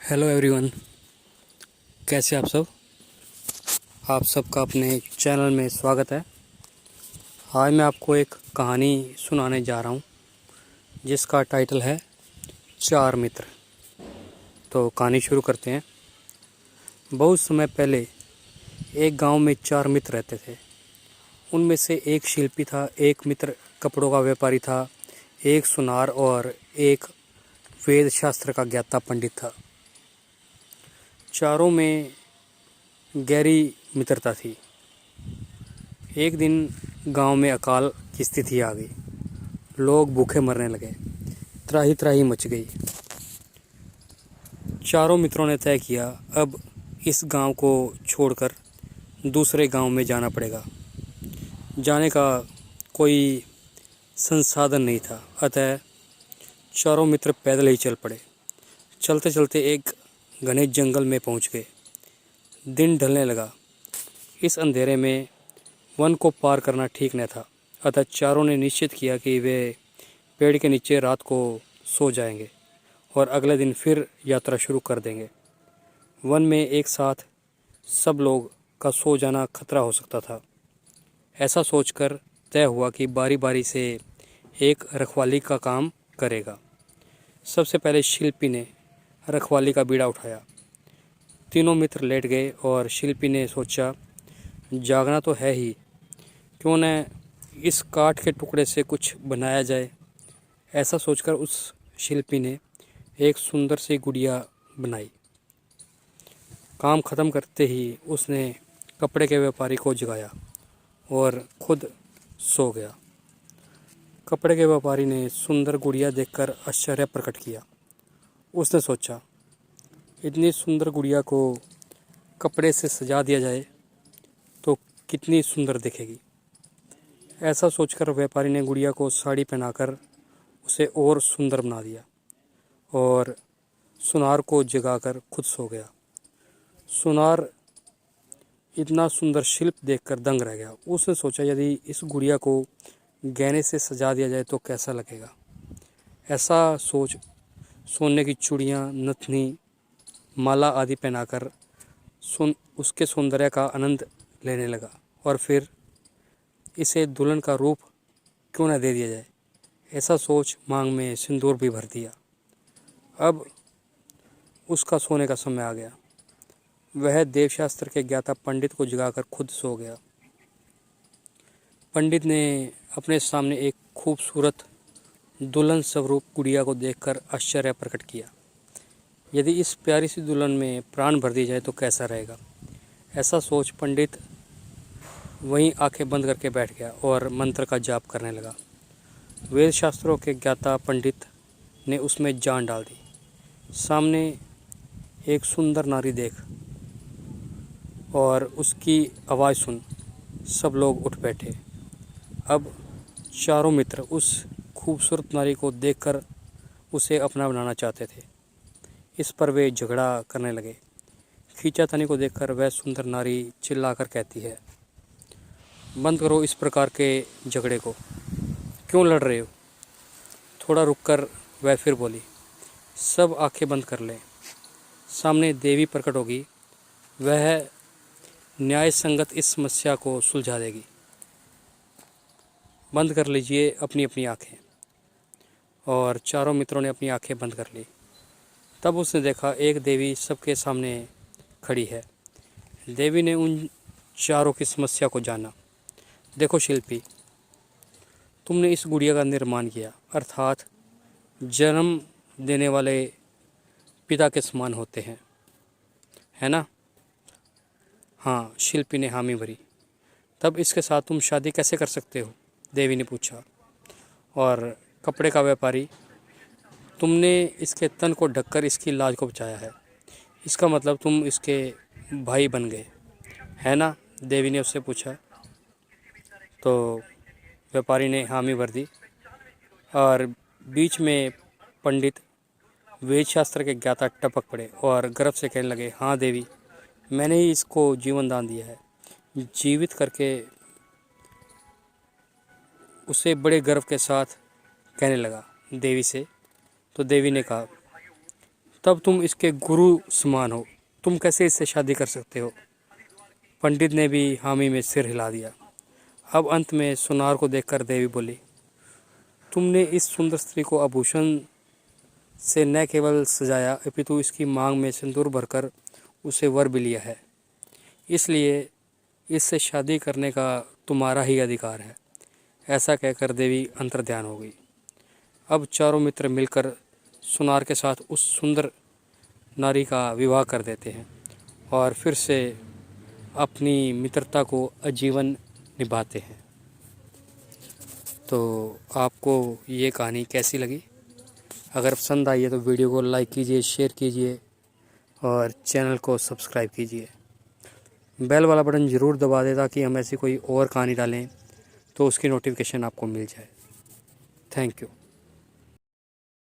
Hello everyone. कैसे आप सब? आप सबका अपने चैनल में स्वागत है। आज मैं आपको एक कहानी सुनाने जा रहा हूँ जिसका टाइटल है चार मित्र। तो कहानी शुरू करते हैं। बहुत समय पहले एक गांव में चार मित्र रहते थे। उनमें से एक शिल्पी था, एक मित्र कपड़ों का व्यापारी था, एक सुनार और एक वेद शास्त्र का ज्ञाता पंडित था। चारों में गहरी मित्रता थी। एक दिन गांव में अकाल की स्थिति आ गई। लोग भूखे मरने लगे। त्राही त्राही मच गई। चारों मित्रों ने तय किया, अब इस गांव को छोड़कर दूसरे गांव में जाना पड़ेगा। जाने का कोई संसाधन नहीं था, अतः चारों मित्र पैदल ही चल पड़े। चलते चलते एक घने जंगल में पहुंच गए। दिन ढलने लगा। इस अंधेरे में वन को पार करना ठीक न था, अतः चारों ने निश्चित किया कि वे पेड़ के नीचे रात को सो जाएंगे और अगले दिन फिर यात्रा शुरू कर देंगे। वन में एक साथ सब लोग का सो जाना खतरा हो सकता था। ऐसा सोचकर तय हुआ कि बारी बारी से एक रखवाली का काम करेगा। सबसे पहले शिल्पी ने रखवाली का बीड़ा उठाया। तीनों मित्र लेट गए और शिल्पी ने सोचा, जागना तो है ही, क्यों न इस काठ के टुकड़े से कुछ बनाया जाए। ऐसा सोचकर उस शिल्पी ने एक सुंदर सी गुड़िया बनाई। काम खत्म करते ही उसने कपड़े के व्यापारी को जगाया और खुद सो गया। कपड़े के व्यापारी ने सुंदर गुड़िया देखकर आश्चर्य प्रकट किया। उसने सोचा, इतनी सुंदर गुड़िया को कपड़े से सजा दिया जाए तो कितनी सुंदर दिखेगी। ऐसा सोचकर व्यापारी ने गुड़िया को साड़ी पहनाकर उसे और सुंदर बना दिया और सुनार को जगाकर खुद सो गया। सुनार इतना सुंदर शिल्प देखकर दंग रह गया। उसने सोचा, यदि इस गुड़िया को गहने से सजा दिया जाए तो कैसा लगेगा। ऐसा सोच सोने की चूड़ियाँ, नथनी, माला आदि पहनाकर उसके सौंदर्य का आनंद लेने लगा और फिर इसे दुल्हन का रूप क्यों न दे दिया जाए। ऐसा सोच मांग में सिंदूर भी भर दिया। अब उसका सोने का समय आ गया। वह देवशास्त्र के ज्ञाता पंडित को जगाकर खुद सो गया। पंडित ने अपने सामने एक खूबसूरत दुल्हन स्वरूप गुड़िया को देखकर आश्चर्य प्रकट किया। यदि इस प्यारी सी दुल्हन में प्राण भर दी जाए तो कैसा रहेगा। ऐसा सोच पंडित वहीं आंखें बंद करके बैठ गया और मंत्र का जाप करने लगा। वेद शास्त्रों के ज्ञाता पंडित ने उसमें जान डाल दी। सामने एक सुंदर नारी देख और उसकी आवाज़ सुन सब लोग उठ बैठे। अब चारों मित्र उस खूबसूरत नारी को देखकर उसे अपना बनाना चाहते थे। इस पर वे झगड़ा करने लगे। खींचातानी को देखकर वह सुंदर नारी चिल्लाकर कहती है, बंद करो इस प्रकार के झगड़े को, क्यों लड़ रहे हो। थोड़ा रुककर वह फिर बोली, सब आंखें बंद कर लें, सामने देवी प्रकट होगी, वह न्याय संगत इस समस्या को सुलझा देगी। बंद कर लीजिए अपनी अपनी आंखें। और चारों मित्रों ने अपनी आंखें बंद कर ली। तब उसने देखा एक देवी सबके सामने खड़ी है। देवी ने उन चारों की समस्या को जाना। देखो शिल्पी, तुमने इस गुड़िया का निर्माण किया, अर्थात जन्म देने वाले पिता के समान होते हैं, है ना। हाँ, शिल्पी ने हामी भरी। तब इसके साथ तुम शादी कैसे कर सकते हो, देवी ने पूछा। और कपड़े का व्यापारी, तुमने इसके तन को ढककर इसकी लाज को बचाया है, इसका मतलब तुम इसके भाई बन गए, है ना, देवी ने उससे पूछा। तो व्यापारी ने हामी भर दी। और बीच में पंडित वेद शास्त्र के ज्ञाता टपक पड़े और गर्व से कहने लगे, हाँ देवी, मैंने ही इसको जीवन दान दिया है। जीवित करके उसे बड़े गर्व के साथ कहने लगा देवी से। तो देवी ने कहा, तब तुम इसके गुरु समान हो, तुम कैसे इससे शादी कर सकते हो। पंडित ने भी हामी में सिर हिला दिया। अब अंत में सुनार को देखकर देवी बोली, तुमने इस सुंदर स्त्री को आभूषण से न केवल सजाया अपितु इसकी मांग में सिंदूर भरकर उसे वर भी लिया है, इसलिए इससे शादी करने का तुम्हारा ही अधिकार है। ऐसा कहकर देवी अंतर्ध्यान हो गई। अब चारों मित्र मिलकर सुनार के साथ उस सुंदर नारी का विवाह कर देते हैं और फिर से अपनी मित्रता को आजीवन निभाते हैं। तो आपको ये कहानी कैसी लगी? अगर पसंद आई है तो वीडियो को लाइक कीजिए, शेयर कीजिए और चैनल को सब्सक्राइब कीजिए। बेल वाला बटन ज़रूर दबा दें ताकि हम ऐसी कोई और कहानी डालें तो उसकी नोटिफिकेशन आपको मिल जाए। Thank you.